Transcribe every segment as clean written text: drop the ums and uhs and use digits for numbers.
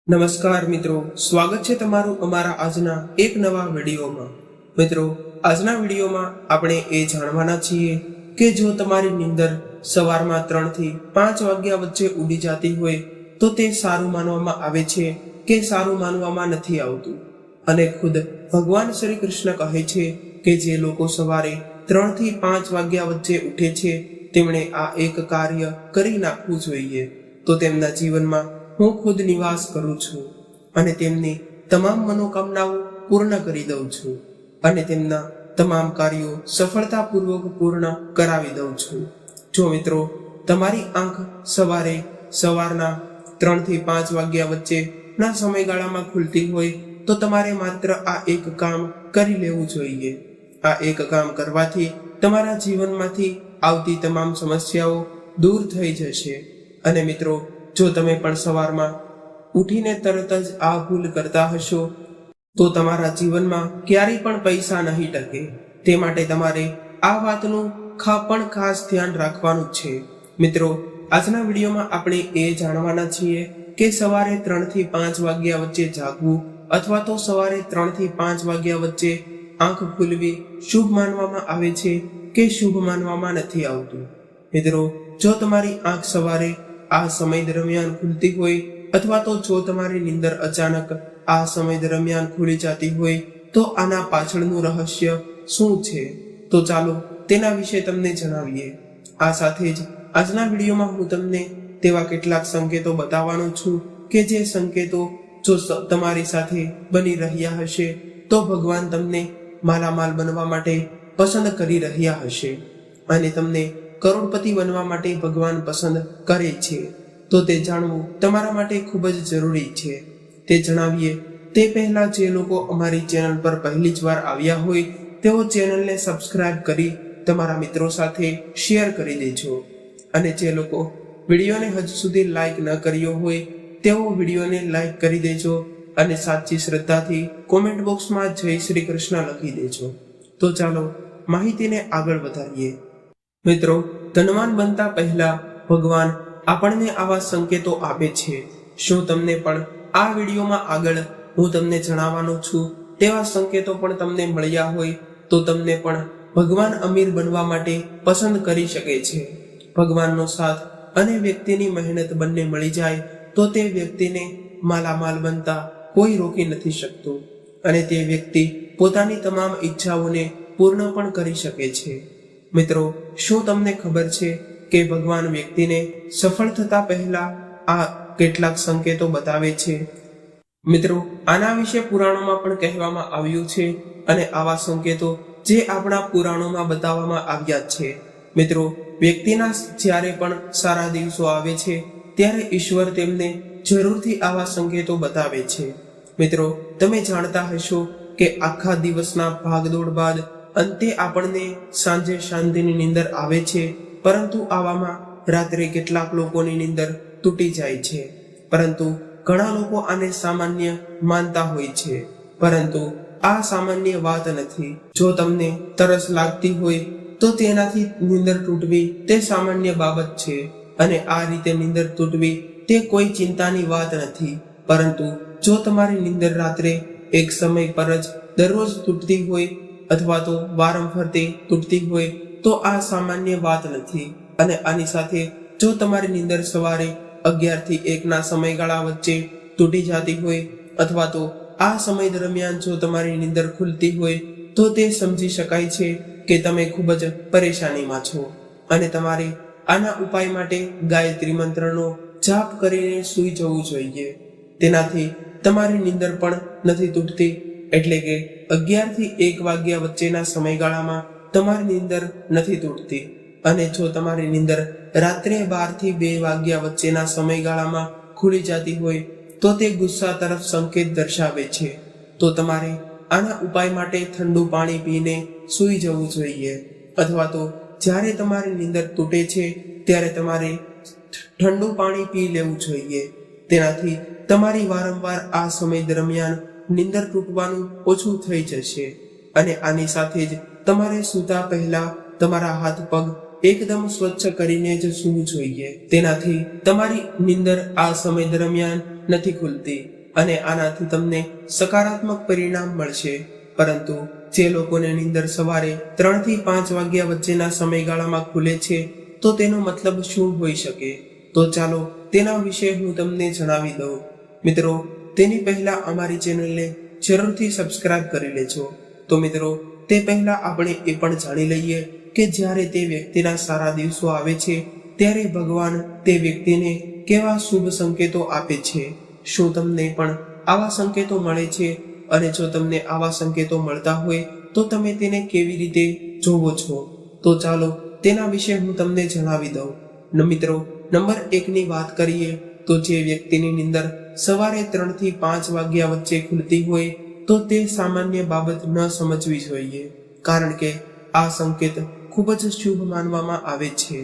નમસ્કાર મિત્રો, સ્વાગત છે તમારું અમારા આજના એક નવા વિડીયોમાં। મિત્રો, આજના વિડીયોમાં આપણે એ જાણવાના છીએ કે જો તમારી નીંદર સવારમાં 3 થી 5 વાગ્યા વચ્ચે ઉડી જતી હોય તો તે સારું માનવામાં આવે છે કે સારું માનવામાં નથી આવતું। અને ખુદ ભગવાન શ્રી કૃષ્ણ કહે છે કે જે લોકો સવારે 3 થી 5 વાગ્યા વચ્ચે ઉઠે છે તેમણે આ એક કાર્ય કરી નાખવું જોઈએ, તો તેમના જીવનમાં હું ખુદ નિવાસ કરું છું અને તેમની તમામ મનોકામનાઓ પૂર્ણ કરી દઉં છું અને તેમના તમામ કાર્યો સફળતાપૂર્વક પૂર્ણ કરાવી દઉં છું। જો મિત્રો તમારી આંખ સવારના 3 થી 5 વાગ્યા વચ્ચેના સમયગાળામાં ખુલતી હોય તો તમારે માત્ર આ એક કામ કરી લેવું જોઈએ। આ એક કામ કરવાથી તમારા જીવનમાંથી આવતી તમામ સમસ્યાઓ દૂર થઈ જશે। અને મિત્રો, જો તમે પણ સવારમાં ઉઠીને તરત જ આ ભૂલ કરતા હશો તો તમારા જીવનમાં ક્યારેય પણ પૈસા નહીં ટકે। તે માટે તમારે આ વાતનું પણ ખાસ ધ્યાન રાખવાનું છે। મિત્રો, આજના વિડીયોમાં આપણે એ જાણવાના છીએ કે સવારે 3 થી 5 વાગ્યા વચ્ચે જાગવું અથવા તો સવારે 3 થી 5 વાગ્યા વચ્ચે આંખ ખુલવી શુભ માનવામાં આવે છે કે શુભ માનવામાં નથી આવતું। મિત્રો, જો તમારી આંખ સવારે આ સમય દરમિયાન ખુલતી હોય અથવા તો જો તમારી નીંદર અચાનક આ સમય દરમિયાન ખુલી જતી હોય તો આના પાછળનું રહસ્ય શું છે, તો ચાલો તેના વિશે તમને જણાવીએ। આ સાથે જ આજના વિડીયોમાં હું તમને તેવા કેટલાક સંકેતો બતાવવાનો છું કે જે સંકેતો જો તમારી સાથે બની રહ્યા હશે તો ભગવાન તમને માલામાલ બનવા માટે પસંદ કરી રહ્યા હશે અને તમને કરોડપતિ બનવા માટે ભગવાન પસંદ કરે છે। તો તે જાણવું તમારા માટે ખૂબ જ જરૂરી છે। તે જણાવીએ તે પહેલા જે લોકો અમારી ચેનલ પર પહેલી જ વાર આવ્યા હોય તેઓ ચેનલને સબસ્ક્રાઇબ કરી તમારા મિત્રો સાથે શેર કરી દેજો અને જે લોકો વિડીયોને હજુ સુધી લાઈક ન કર્યો હોય તેઓ વિડીયોને લાઈક કરી દેજો અને સાચી શ્રદ્ધાથી કોમેન્ટ બોક્સમાં જય શ્રી કૃષ્ણ લખી દેજો। તો ચાલો માહિતીને આગળ વધારીએ। મિત્રો, ધનવાન બનતા પહેલા ભગવાન આપણને આવા સંકેતો આપે છે। શું તમને પણ આ વિડીયોમાં આગળ હું તમને જણાવવાનો છું તેવા સંકેતો પણ તમને મળ્યા હોય તો તમને પણ ભગવાન અમીર બનવા માટે પસંદ કરી શકે છે। ભગવાનનો સાથ અને વ્યક્તિની મહેનત બંને મળી જાય તો તે વ્યક્તિને માલામાલ બનતા કોઈ રોકી નથી શકતું અને તે વ્યક્તિ પોતાની તમામ ઈચ્છાઓને પૂર્ણ પણ કરી શકે છે। મિત્રો, શું તમને ખબર છે કે ભગવાન વ્યક્તિને સફળ થતા પહેલા આ કેટલાક સંકેતો બતાવે છે? મિત્રો, આના વિશે પુરાણોમાં પણ કહેવામાં આવ્યું છે અને આવા સંકેતો જે આપણા પુરાણોમાં બતાવવામાં આવ્યા છે। મિત્રો, વ્યક્તિના જ્યારે પણ સારા દિવસો આવે છે ત્યારે ઈશ્વર તેમને જરૂરથી આવા સંકેતો બતાવે છે। મિત્રો, તમે જાણતા હશો કે આખા દિવસના ભાગદોડ બાદ અંતે આપણને સાંજે શાંતિની નીંદર આવે છે, પરંતુ આવામાં રાત્રે કેટલાક લોકોની નીંદર તૂટી જાય છે। પરંતુ ઘણા લોકો આને સામાન્ય માનતા હોય છે, પરંતુ આ સામાન્ય વાત નથી। જો તમને તરસ લાગતી હોય તો તેનાથી નીંદર તૂટવી તે સામાન્ય બાબત છે અને આ રીતે નીંદર તૂટવી તે કોઈ ચિંતાની વાત નથી। પરંતુ જો તમારી નીંદર રાત્રે એક સમય પર જ દરરોજ તૂટતી હોય અથવા તો વારંવાર તે તૂટતી હોય તો આ સામાન્ય વાત નથી। અને આની સાથે જો તમારી નીંદર સવારે 11 થી 1 ના સમયગાળા વચ્ચે તૂટી જતી હોય અથવા તો આ સમય દરમિયાન જો તમારી નીંદર ખુલતી હોય તો તે સમજી શકાય છે કે તમે ખૂબ જ પરેશાનીમાં છો અને તમારે આના ઉપાય માટે ગાયત્રી મંત્રનો જાપ કરીને સૂઈ જવું જોઈએ। તેનાથી તમારી નીંદર પણ નથી તૂટતી, એટલે કે 11 થી 1 વાગ્યા વચ્ચેના સમયગાળામાં તમારી નીંદર નથી તૂટતી। અને જો તમારી નીંદર રાત્રે 12 થી 2 વાગ્યા વચ્ચેના સમયગાળામાં ખુલી જતી હોય તો તે ગુસ્સા તરફ સંકેત દર્શાવે છે। તો તમારે આના ઉપાય માટે ઠંડુ પાણી પીને સૂઈ જવું જોઈએ અથવા તો જ્યારે તમારી નીંદર તૂટે છે ત્યારે તમારે ઠંડુ પાણી પી લેવું જોઈએ। તેનાથી તમારી વારંવાર આ સમય દરમિયાન નીંદર તૂટવાનું ઓછું થઈ જશે। અને આની સાથે જ તમારે સૂતા પહેલા તમારા હાથ પગ એકદમ સ્વચ્છ કરીને જ સૂવું જોઈએ. તેનાથી તમારી નીંદર આ સમય દરમિયાન નથી ખુલતી અને આનાથી તમને સકારાત્મક પરિણામ મળશે. પરંતુ જે લોકોને નીંદર સવારે 3 થી 5 વાગ્યા વચ્ચેના સમયગાળામાં ખુલે છે, તો તેનો મતલબ શું હોઈ શકે? તો ચાલો તેના વિશે હું તમને જણાવી દઉં. મિત્રો, તેની પહેલા અમારી ચેનલને જરૂરથી સબસ્ક્રાઇબ કરી લેજો. તો મિત્રો, તે પહેલા આપણે એ પણ જાણી લઈએ કે જ્યારે તે વ્યક્તિના સારા દિવસો આવે છે ત્યારે ભગવાન તે વ્યક્તિને કેવા શુભ સંકેતો આપે છે. શું તમને પણ આવા સંકેતો મળે છે? અને જો તમને આવા સંકેતો મળતા હોય તો તમે તેને કેવી રીતે જોવો છો? તો ચાલો તેના વિશે હું તમને જણાવી દઉં. મિત્રો, નંબર 1 ની વાત કરીએ તો જે વ્યક્તિની નીંદર સવારે 3 થી 5 વાગ્યા વચ્ચે ખુલતી હોય તો તે સામાન્ય બાબત ન સમજવી જોઈએ, કારણ કે આ સંકેત ખૂબ જ શુભ માનવામાં આવે છે.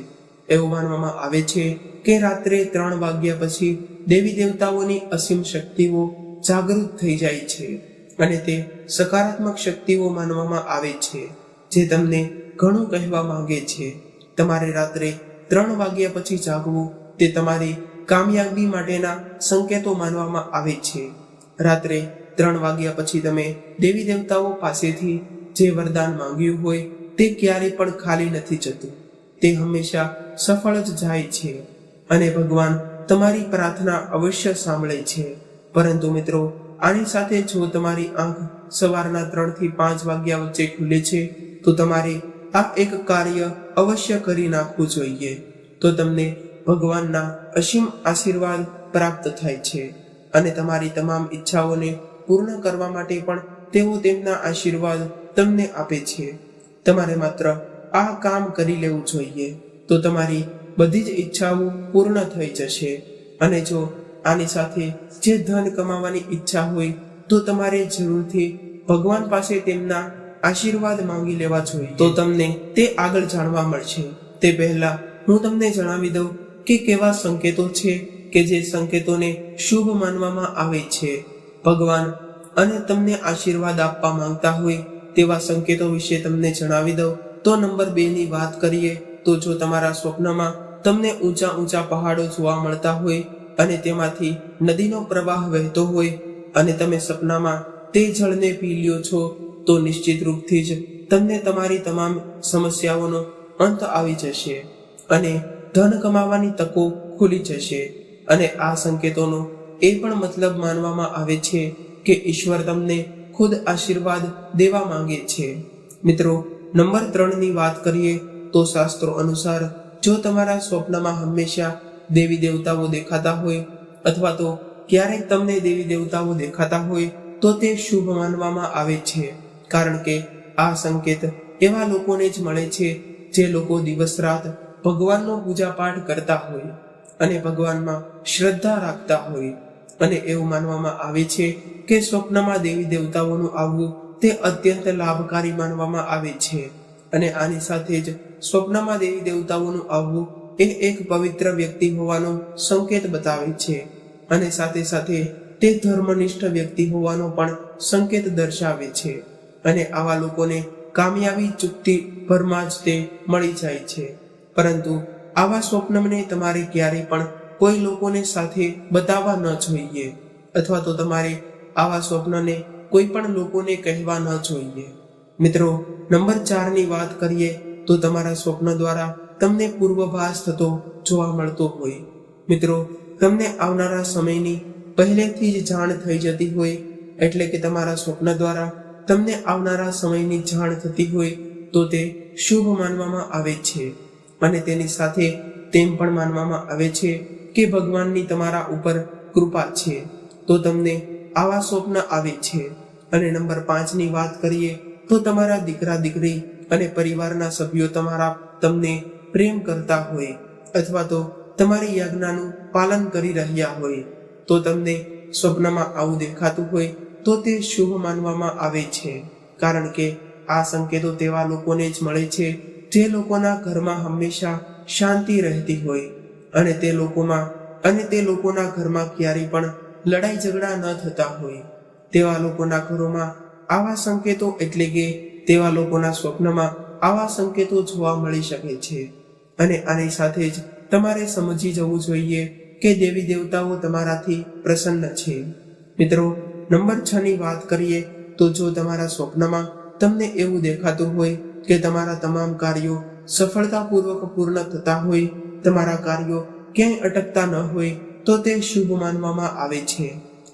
એવું માનવામાં આવે છે કે રાત્રે 3 વાગ્યા પછી દેવી દેવતાઓની અસીમ શક્તિઓ જાગૃત થઈ જાય છે અને તે સકારાત્મક શક્તિઓ માનવામાં આવે છે, જે તમને ઘણું કહેવા માંગે છે. તમારે રાત્રે 3 વાગ્યા પછી જાગવું તે તમારી કામયાબી માટેના સંકેતો માનવામાં આવે છે. રાત્રે 3 વાગ્યા પછી તમે દેવી દેવતાઓ પાસેથી જે વરદાન માંગ્યું હોય તે ક્યારેય પણ ખાલી નથી જતું. તે હંમેશા સફળ જ જાય છે અને ભગવાન તમારી પ્રાર્થના અવશ્ય સાંભળે છે. પરંતુ મિત્રો, આની સાથે જો તમારી આંખ સવારના 3 થી 5 વાગ્યા વચ્ચે ખુલે છે તો તમારે આ એક કાર્ય અવશ્ય કરી નાખવું જોઈએ. તો તમને ભગવાનના અસીમ આશીર્વાદ પ્રાપ્ત થાય છે અને તમારી તમામ ઈચ્છાઓને પૂર્ણ કરવા માટે પણ તેઓ તેમના આશીર્વાદ તમને આપે છે. તમારે માત્ર આ કામ કરી લેવું જોઈએ તો તમારી બધી જ ઈચ્છાઓ પૂર્ણ થઈ જશે. અને જો આની સાથે જે ધન કમાવાની ઈચ્છા હોય તો તમારે જરૂરથી ભગવાન પાસે તેમના આશીર્વાદ માંગી લેવા જોઈએ. તો તમને તે આગળ જાણવા મળશે. તે પહેલા હું તમને જણાવી દઉં કે કેવા સંકેતો છે કે જે સંકેતોને શુભ માનવામાં આવે છે. ભગવાન અને તમને આશીર્વાદ આપવા માંગતા હોય તેવા સંકેતો વિશે તમને જણાવી દઉં. તો નંબર 2 ની વાત કરીએ તો જો તમારા સ્વપ્નમાં તમને ઊંચા ઊંચા પહાડો જોવા મળતા હોય અને તેમાંથી નદીનો પ્રવાહ વહેતો હોય અને તમે સપનામાં તે જળને પી લ્યો છો, તો નિશ્ચિત રૂપથી જ તમને તમારી તમામ સમસ્યાઓનો અંત આવી જશે અને ધન કમાવાની તકો ખુલી જશે. અને આ સંકેતોનો એ પણ મતલબ માનવામાં આવે છે કે ઈશ્વર તમને ખુદ આશીર્વાદ દેવા માંગે છે. મિત્રો, નંબર 3 ની વાત કરીએ તો શાસ્ત્રો અનુસાર જો તમારા સ્વપ્નમાં હંમેશા દેવી દેવતાઓ દેખાતા હોય અથવા તો ક્યારેક તમને દેવી દેવતાઓ દેખાતા હોય તો તે શુભ માનવામાં આવે છે, કારણ કે આ સંકેત એવા લોકોને જ મળે છે જે લોકો દિવસ રાત ભગવાનનો પૂજાપાઠ કરતા હોય અને ભગવાનમાં શ્રદ્ધા રાખતા હોય. અને એવું માનવામાં આવે છે કે સ્વપ્નમાં દેવી દેવતાઓનું આવવું તે અત્યંત લાભકારી માનવામાં આવે છે. અને આની સાથે જ સ્વપ્નમાં દેવી દેવતાઓનું આવવું એ એક પવિત્ર વ્યક્તિ હોવાનો સંકેત બતાવે છે અને સાથે સાથે તે ધર્મનિષ્ઠ વ્યક્તિ હોવાનો પણ સંકેત દર્શાવે છે. અને આવા લોકોને કામયાબી ચૂકતી ભરમાં જ તે મળી જાય છે. પરંતુ આવા સ્વપ્નને તમારે ક્યારેય પણ કોઈ લોકોને સાથે બતાવવા ન જોઈએ અથવા તો તમારે આવા સ્વપ્નને કોઈ પણ લોકોને કહેવા ન જોઈએ. મિત્રો, નંબર 4 ની વાત કરીએ તો તમારા સ્વપ્ન દ્વારા તમને પૂર્વભાસ થતો જોવા મળતો હોય. મિત્રો, તમને આવનારા સમયની પહેલેથી જ જાણ થઈ જતી હોય, એટલે કે તમારા સ્વપ્ન દ્વારા તમને આવનારા સમયની જાણ થતી હોય તો તે શુભ માનવામાં આવે છે. અને તેની સાથે તેમ પણ માનવામાં આવે છે કે ભગવાનની તમારા ઉપર કૃપા છે, તો તમને આવા સ્વપ્ન આવે છે. અને નંબર 5 ની વાત કરીએ તો તમારા દીકરા દીકરી અને પરિવારના સભ્યો તમને પ્રેમ કરતા હોય અથવા તો તમારી યાજ્ઞાનું પાલન કરી રહ્યા હોય, તો તમને સ્વપ્નમાં આવું દેખાતું હોય તો તે શુભ માનવામાં આવે છે, કારણ કે આ સંકેતો તેવા લોકોને જ મળે છે જે લોકોના ઘરમાં હંમેશા શાંતિ રહેતી હોય અને તે લોકોના ઘરમાં ક્યારેય પણ લડાઈ ઝઘડા ન થતા હોય. તેવા લોકોના ઘરોમાં આવા સંકેતો એટલે કે તેવા લોકોના સ્વપ્નમાં આવા સંકેતો જોવા મળી શકે છે. અને આની સાથે જ તમારે સમજી જવું જોઈએ કે દેવી દેવતાઓ તમારાથી પ્રસન્ન છે. મિત્રો, નંબર 6 ની વાત કરીએ તો જો તમારા સ્વપ્નમાં તમને એવું દેખાતું હોય કે તમારા તમામ કાર્યો સફળતાપૂર્વક પૂર્ણ થતા હોય, તમારા કાર્યો ક્યાંય અટકતા ન હોય, તો તે શુભ માનવામાં આવે છે.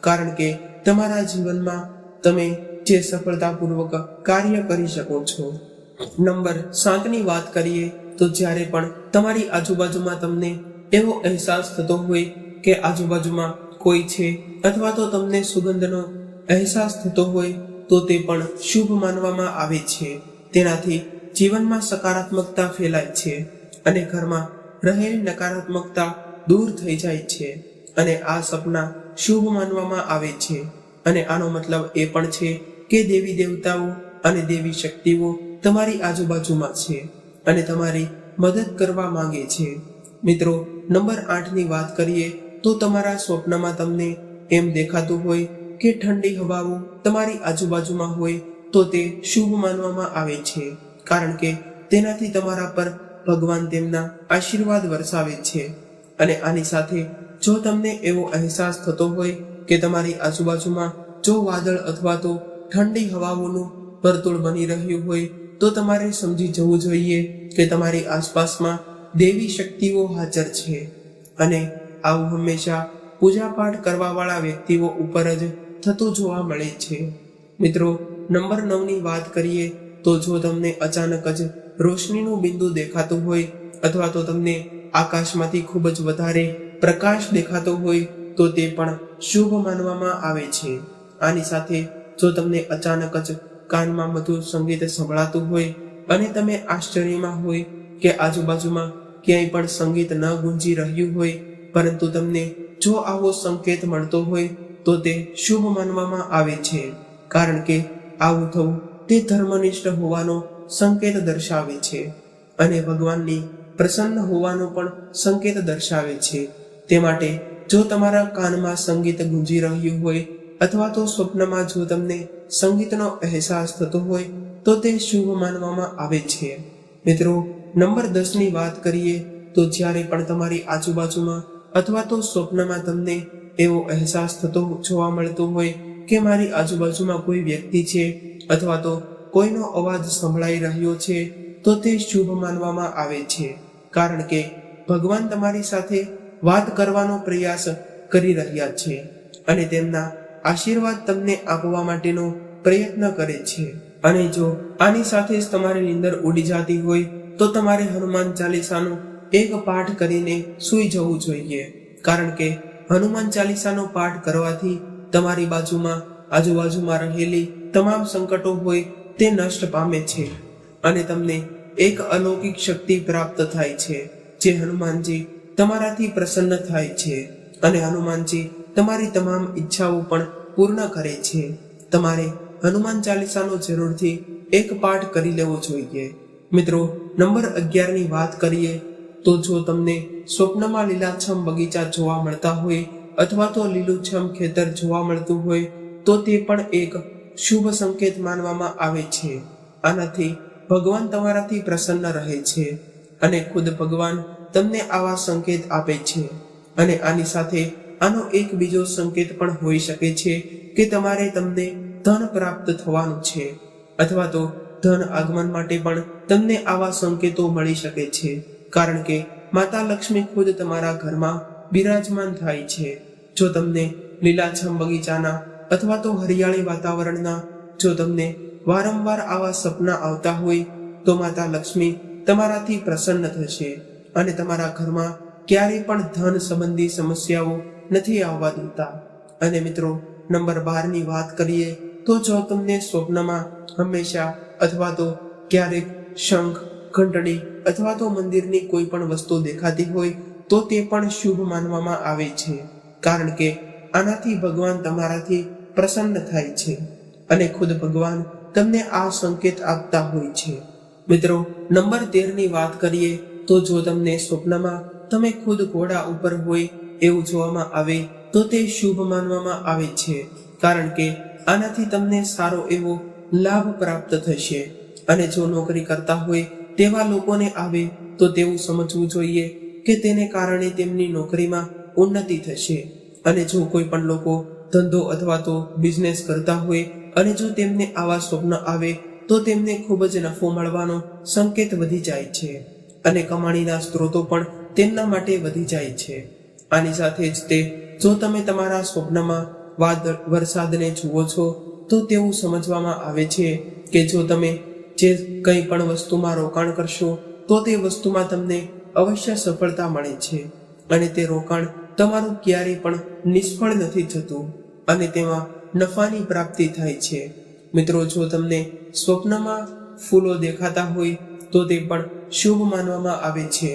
કારણ કે તમારા જીવનમાં તમે જે સફળતાપૂર્વક કાર્ય કરી શકો છો. નંબર 7 ની વાત કરીએ તો જ્યારે પણ તમારી આજુબાજુમાં તમને એવો અહેસાસ થતો હોય કે આજુબાજુમાં કોઈ છે અથવા તો તમને સુગંધનો અહેસાસ થતો હોય, તો તે પણ શુભ માનવામાં આવે છે. તેનાથી જીવનમાં સકારાત્મકતા ફેલાય છે અને ઘરમાં રહેલી નકારાત્મકતા દૂર થઈ જાય છે અને આ સપના શુભ માનવામાં આવે છે. અને આનો મતલબ એ પણ છે કે દેવી દેવતાઓ અને દેવી શક્તિઓ તમારી આજુબાજુમાં છે અને તમારી મદદ કરવા માંગે છે. મિત્રો, નંબર 8 ની વાત કરીએ તો તમારા સ્વપ્નમાં તમને એમ દેખાતું હોય કે ઠંડી હવાઓ તમારી આજુબાજુમાં હોય, તો તે શુભ માનવામાં આવે છે. કારણ કે તેનાથી તમારા પર ભગવાન તેમના આશીર્વાદ વરસાવે છે. અને આની સાથે જો તમને એવો અહેસાસ થતો હોય કે તમારી આજુબાજુમાં જો વાદળ અથવા તો ઠંડી હવાઓનું વર્તુળ બની રહ્યું હોય, તો તમારે સમજી જવું જોઈએ કે તમારી આસપાસમાં દેવી શક્તિઓ હાજર છે. અને આવું હંમેશા પૂજાપાઠ કરવાવાળા વ્યક્તિઓ ઉપર જ થતું જોવા મળે છે. મિત્રો, નંબર 9 ની વાત કરીએ તો જો તમને અચાનક જ રોશનીનું બિંદુ દેખાતું હોય અથવા તો તમને આકાશમાંથી ખૂબ જ વધારે પ્રકાશ દેખાતો હોય, તો તે પણ શુભ માનવામાં આવે છે. આની સાથે જો તમને અચાનક જ કાનમાં મધુર સંગીત સંભળાતું હોય અને તમે આશ્ચર્યમાં હોય કે આજુબાજુમાં ક્યાંય પણ સંગીત ન ગુંજી રહ્યું હોય, પરંતુ તમને જો આવો સંકેત મળતો હોય, તો તે શુભ માનવામાં આવે છે. કારણ કે આવું થવું તે ધર્મનિષ્ઠ હોવાનો સંકેત દર્શાવે છે અને ભગવાનની પ્રસન્ન હોવાનો પણ સંકેત દર્શાવે છે. તે માટે જો તમારા કાનમાં સંગીત ગુંજી રહ્યું હોય અથવા તો સ્વપ્નમાં જો તમને સંગીતનો અહેસાસ થતો હોય, તો તે શુભ માનવામાં આવે છે. મિત્રો, નંબર 10 ની વાત કરીએ તો જ્યારે પણ તમારી આજુબાજુમાં અથવા તો સ્વપ્નમાં તમને એવો અહેસાસ થતો જોવા મળતો હોય કે મારી આજુબાજુમાં કોઈ વ્યક્તિ છે અથવા તો કોઈનો અવાજ સંભળાઈ રહ્યો છે, તો તે શુભ માનવામાં આવે છે. કારણ કે ભગવાન તમારી સાથે વાત કરવાનો પ્રયાસ કરી રહ્યા છે અને તેમના આશીર્વાદ તમને આપવા માટેનો પ્રયત્ન કરે છે. અને જો આની સાથે જ તમારી નીંદર ઉડી જતી હોય, તો તમારે હનુમાન ચાલીસાનો એક પાઠ કરીને સૂઈ જવું જોઈએ. કારણ કે હનુમાન ચાલીસાનો પાઠ કરવાથી તમારી આજુબાજુમાં રહેલી તમામ સંકટો હોય તે નષ્ટ પામે છે અને તમને એક અલૌકિક શક્તિ પ્રાપ્ત થાય છે, જે હનુમાનજી તમારાથી પ્રસન્ન થાય છે અને હનુમાનજી તમારી તમામ ઈચ્છાઓ પણ પૂર્ણ કરે છે. તમારે હનુમાન ચાલીસાનો જરૂરથી એક પાઠ કરી લેવો જોઈએ. મિત્રો, નંબર 11 ની વાત કરીએ તો જો તમને સ્વપ્નમાં લીલાછમ બગીચા જોવા મળતા હોય અથવા તો લીલુંછમ ખેતર જોવા મળતું હોય, તો તે પણ એક શુભ સંકેત માનવામાં આવે છે. આનાથી ભગવાન તમારાથી પ્રસન્ન રહે છે અને ખુદ ભગવાન તમને આવા સંકેત આપે છે. અને આની સાથે આનો એક બીજો સંકેત પણ હોઈ શકે છે કે તમને ધન પ્રાપ્ત થવાનું છે અથવા તો ધન આગમન માટે પણ તમને આવા સંકેતો મળી શકે છે. કારણ કે માતા લક્ષ્મી ખુદ તમારા ઘરમાં બિરાજમાન થાય છે. જો તમને લીલાછમ બગીચાના અથવા તો હરિયાળી વાતાવરણના જો તમને વારંવાર આવા સપના આવતા હોય, તો માતા લક્ષ્મી તમારાથી પ્રસન્ન થશે અને તમારા ઘરમાં ક્યારેય પણ ધન સંબંધી સમસ્યાઓ નથી આવવા દેતા. અને મિત્રો, નંબર 12 ની વાત કરીએ તો જો તમને સ્વપ્નમાં હંમેશા અથવા તો ક્યારેક શંખ, ઘંટડી અથવા તો મંદિરની કોઈ પણ વસ્તુ દેખાતી હોય, તો તે પણ શુભ માનવામાં આવે છે. કારણ કે આનાથી ભગવાન તમારાથી પ્રસન્ન થાય છે અને ખુદ ભગવાન તમને આ સંકેત આપતા હોય છે. મિત્રો, નંબર 13 ની વાત કરીએ તો જો તમને સ્વપ્નમાં તમે ખુદ ઘોડા ઉપર હોય એવું જોવામાં આવે, તો તે શુભ માનવામાં આવે છે. કારણ કે આનાથી તમને સારો એવો લાભ પ્રાપ્ત થશે. અને જો નોકરી કરતા હોય તેવા લોકોને આવે તો તેવું સમજવું જોઈએ કે તેને કારણે તેમની નોકરીમાં ઉન્નતિ થશે. અને જો કોઈ પણ લોકો ધંધો અથવા તો બિઝનેસ કરતા હોય અને જો તેમને આવા સ્વપ્ન આવે તો તેમને ખૂબ જ નફો મળવાનો સંકેત વધી જાય છે અને કમાણીના સ્ત્રોતો પણ તેમના માટે વધી જાય છે. આની સાથે જ તે જો તમે તમારા સ્વપ્નમાં વરસાદને જુઓ છો તો તેવું સમજવામાં આવે છે કે જો તમે જે કંઈ પણ વસ્તુમાં રોકાણ કરશો તો તે વસ્તુમાં તમને અવશ્ય સફળતા મળે છે અને તે રોકાણ તમારું ક્યારેય પણ નિષ્ફળ નથી થતું અને તેમાં નફાની પ્રાપ્તિ થાય છે. મિત્રો, જો તમને સ્વપ્નમાં ફૂલો દેખાતા હોય તો તે પણ શુભ માનવામાં આવે છે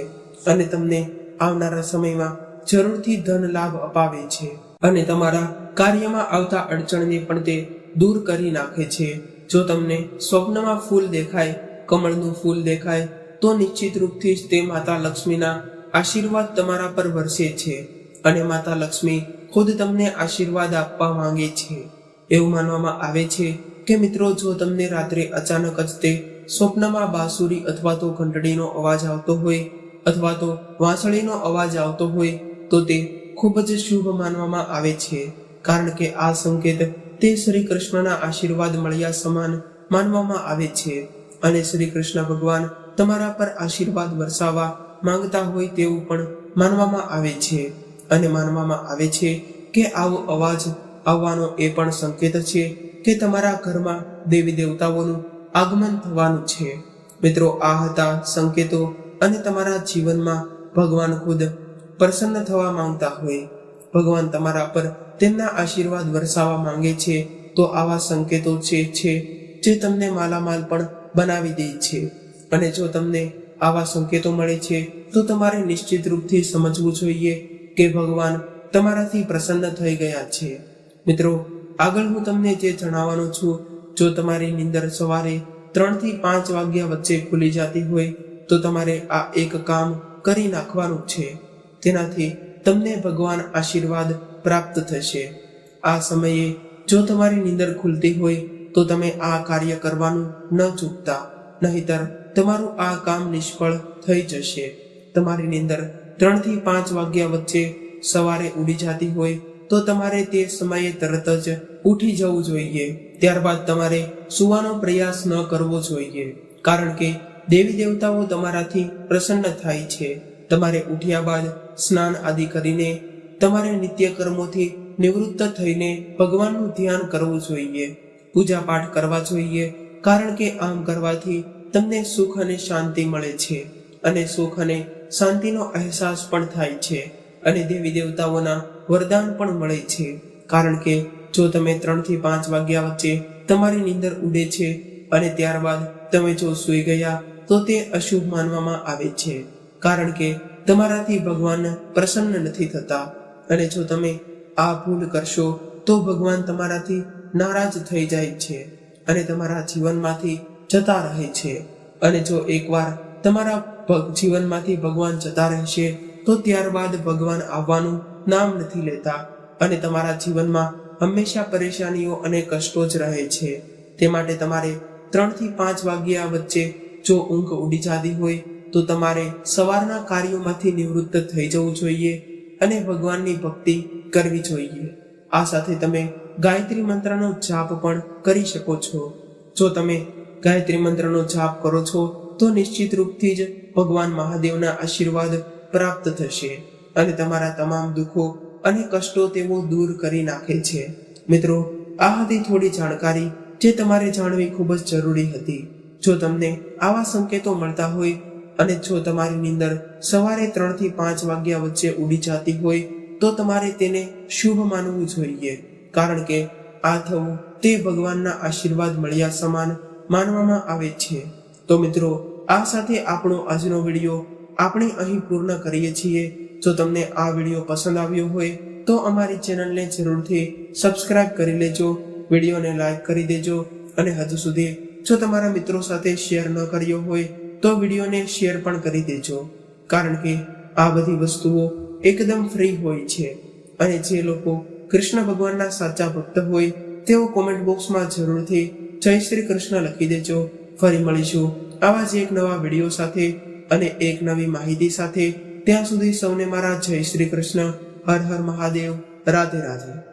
અને તમને આવનારા સમયમાં જરૂરથી ધન લાભ અપાવે છે અને તમારા કાર્યમાં આવતા અડચણને પણ તે દૂર કરી નાખે છે. જો તમને સ્વપ્નમાં ફૂલ દેખાય, કમળનું ફૂલ દેખાય તો નિશ્ચિત રૂપથી જ તે માતા લક્ષ્મીના આશીર્વાદ તમારા પર વરસે છે અને માતા લક્ષ્મી ખુદ તમને આશીર્વાદ આપવા માંગે છે. એવું માનવામાં આવે છે કે મિત્રો, જો તમને રાત્રે અચાનક જ તે સ્વપ્નમાં બાંસુરી અથવા તો ઘંટડીનો અવાજ આવતો હોય અથવા તો વાંસળીનો અવાજ આવતો હોય તો તે ખૂબ જ શુભ માનવામાં આવે છે, કારણ કે આ સંકેત તે શ્રી કૃષ્ણના આશીર્વાદ મળ્યા સમાન માનવામાં આવે છે અને શ્રી કૃષ્ણ ભગવાન તમારા પર આશીર્વાદ વરસાવવા માંગતા હોય તેવું પણ માનવામાં આવે છે. અને માનવામાં આવે છે કે આવો અવાજ આવવાનો એ પણ સંકેત છે કે તમારા ઘરમાં દેવી દેવતાઓનું આગમન થવાનું છે. મિત્રો, આ હતા સંકેતો અને તમારા જીવનમાં ભગવાન ખુદ પ્રસન્ન થવા માંગતા હોય, ભગવાન તમારા પર તેમના આશીર્વાદ વરસાવવા માંગે છે તો આવા સંકેતો છે જે તમને માલામાલ પણ બનાવી દે છે. અને જો તમને આવા સંકેતો મળે છે તો તમારે નિશ્ચિત રૂપથી સમજવું જોઈએ કે ભગવાન તમારાથી પ્રસન્ન થઈ ગયા છે. મિત્રો, આગળ હું તમને જે જણાવવાનો છું, જો તમારી નીંદર સવારે 3 થી 5 વાગ્યા વચ્ચે ખુલી જતી હોય તો તમારે આ એક કામ કરી નાખવાનું છે. તેનાથી તમને ભગવાન આશીર્વાદ પ્રાપ્ત થશે. આ સમયે જો તમારી નીંદર ખુલતી હોય તો તમે આ કાર્ય કરવાનું ન ચૂકતા, નહીતર તમારું આ કામ નિષ્ફળ થઈ જશે. તમારી નીંદર 3 થી 5 વાગ્યા વચ્ચે સવારે ઉડી જતી હોય તો તમારે તે સમયે તરત જ ઉઠી જવું જોઈએ. ત્યારબાદ તમારે સૂવાનો પ્રયાસ ન કરવો જોઈએ, કારણ કે દેવી દેવતાઓ તમારાથી પ્રસન્ન થાય છે. તમારે ઉઠ્યા બાદ સ્નાન આદિ કરીને તમારે નિત્ય કર્મોથી નિવૃત્ત થઈને ભગવાનનું ધ્યાન કરવું જોઈએ, પૂજા પાઠ કરવા જોઈએ, કારણ કે આમ કરવાથી તમને સુખ અને શાંતિ મળે છે અને સુખ અને શાંતિનો અહેસાસ પણ થાય છે અને દેવી દેવતાઓના વરદાન પણ મળે છે. કારણ કે જો તમે 3 થી 5 વાગ્યા વચ્ચે તમારી નીંદર ઉડે છે અને ત્યારબાદ તમે જો સૂઈ ગયા તો તે અશુભ માનવામાં આવે છે, કારણ કે તમારાથી ભગવાન પ્રસન્ન નથી થતા અને જો તમે આ ભૂલ કરશો તો ભગવાન તમારાથી નારાજ થઈ જાય છે અને તમારા જીવનમાંથી જતા રહે છે. અને જો એકવાર તમારા જીવનમાંથી ભગવાન જતા રહેશે તો ત્યારબાદ ભગવાન આવવાનું નામ નથી લેતા અને તમારા જીવનમાં હંમેશા પરેશાનીઓ અને કષ્ટો જ રહે છે. તે માટે તમારે 3 થી 5 વાગ્યા વચ્ચે જો ઊંઘ ઉડી જતી હોય તો તમારે સવારના કાર્યોમાંથી નિવૃત્ત થઈ જવું જોઈએ અને ભગવાનની ભક્તિ કરવી જોઈએ. આ સાથે તમે ગાયત્રી મંત્રનો જાપ પણ કરી શકો છો. જો તમે ગાયત્રી મંત્રનો જાપ કરો છો તો નિશ્ચિત રૂપથી જ ભગવાન મહાદેવના આશીર્વાદ પ્રાપ્ત થશે અને તમારા તમામ દુઃખો અને કષ્ટો તેઓ દૂર કરી નાખે છે. મિત્રો, આ હતી થોડી જાણકારી જે તમારે જાણવી ખૂબ જ જરૂરી હતી. જો તમને આવા સંકેતો મળતા હોય અને જો તમારી નીંદર સવારે 3 થી 5 વાગ્યા વચ્ચે ઉડી જતી હોય તો તમારે તેને શુભ માનવું જોઈએ, કારણ કે આ થવું તે ભગવાનના આશીર્વાદ મળ્યા સમાન માનવામાં આવે છે. તો મિત્રો, આ સાથે આપણો આજનો વિડીયો આપણે અહીં પૂર્ણ કરીએ છીએ. જો તમને આ વિડીયો પસંદ આવ્યો હોય તો અમારી ચેનલને જરૂરથી સબસ્ક્રાઇબ કરી લેજો, વિડીયોને લાઈક કરી દેજો અને હજુ સુધી જો તમારા મિત્રો સાથે શેર ન કર્યો હોય તો વિડીયોને શેર પણ કરી દેજો, કારણ કે આ બધી વસ્તુઓ એકદમ ફ્રી હોય છે. અને જે લોકો કૃષ્ણ ભગવાનના સાચા ભક્ત હોય તેઓ કોમેન્ટ બોક્સમાં જરૂરથી જય શ્રી કૃષ્ણ લખી દેજો. ફરી મળીશું આવા જ એક નવા વિડીયો સાથે અને એક નવી માહિતી સાથે. ત્યાં સુધી સૌને મારા જય શ્રી કૃષ્ણ. હર હર મહાદેવ. રાધે રાધે.